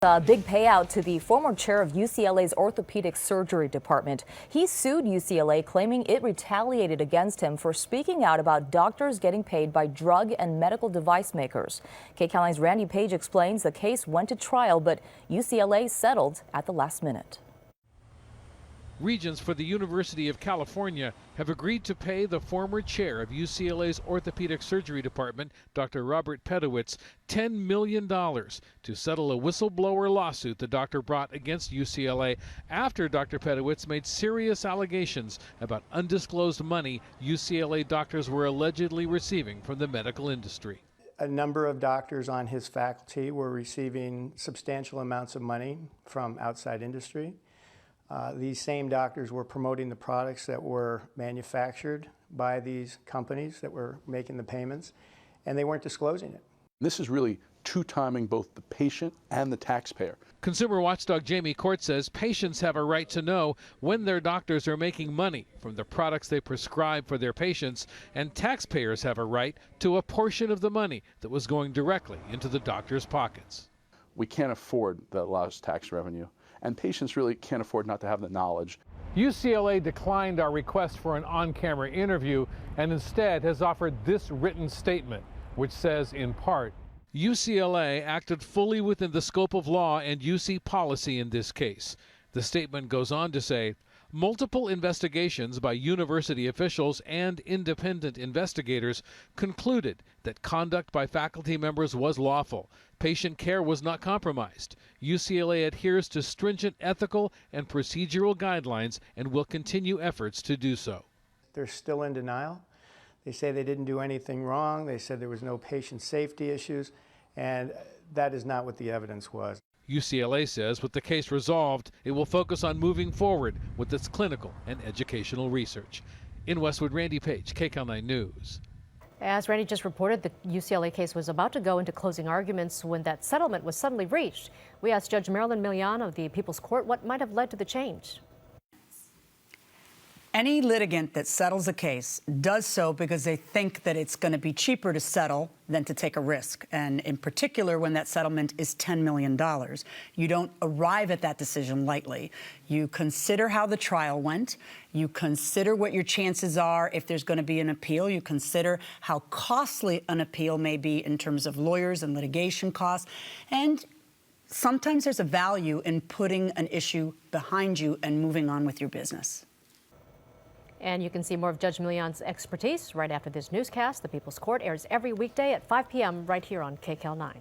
A big payout to the former chair of UCLA's orthopedic surgery department. He sued UCLA, claiming it retaliated against him for speaking out about doctors getting paid by drug and medical device makers. KCAL 9's Randy Page explains the case went to trial, but UCLA settled at the last minute. Regents for the University of California have agreed to pay the former chair of UCLA's orthopedic surgery department, Dr. Robert Pedowitz, $10 million to settle a whistleblower lawsuit the doctor brought against UCLA after Dr. Pedowitz made serious allegations about undisclosed money UCLA doctors were allegedly receiving from the medical industry. A number of doctors on his faculty were receiving substantial amounts of money from outside industry. These same doctors were promoting the products that were manufactured by these companies that were making the payments, and they weren't disclosing it. This is really two-timing both the patient and the taxpayer. Consumer watchdog Jamie Court says patients have a right to know when their doctors are making money from the products they prescribe for their patients, and taxpayers have a right to a portion of the money that was going directly into the doctors' pockets. We can't afford the lost tax revenue, and patients really can't afford not to have the knowledge. UCLA declined our request for an on-camera interview and instead has offered this written statement, which says in part, UCLA acted fully within the scope of law and UC policy in this case. The statement goes on to say, multiple investigations by university officials and independent investigators concluded that conduct by faculty members was lawful. Patient care was not compromised. UCLA adheres to stringent ethical and procedural guidelines and will continue efforts to do so. They're still in denial. They say they didn't do anything wrong. They said there was no patient safety issues, and that is not what the evidence was. UCLA says with the case resolved, it will focus on moving forward with its clinical and educational research. In Westwood, Randy Page, KCAL 9 News. As Randy just reported, the UCLA case was about to go into closing arguments when that settlement was suddenly reached. We asked Judge Marilyn Milian of the People's Court what might have led to the change. Any litigant that settles a case does so because they think that it's going to be cheaper to settle than to take a risk. And in particular, when that settlement is $10 million, you don't arrive at that decision lightly. You consider how the trial went. You consider what your chances are if there's going to be an appeal. You consider how costly an appeal may be in terms of lawyers and litigation costs. And sometimes there's a value in putting an issue behind you and moving on with your business. And you can see more of Judge Milian's expertise right after this newscast. The People's Court airs every weekday at 5 p.m. right here on KCAL 9.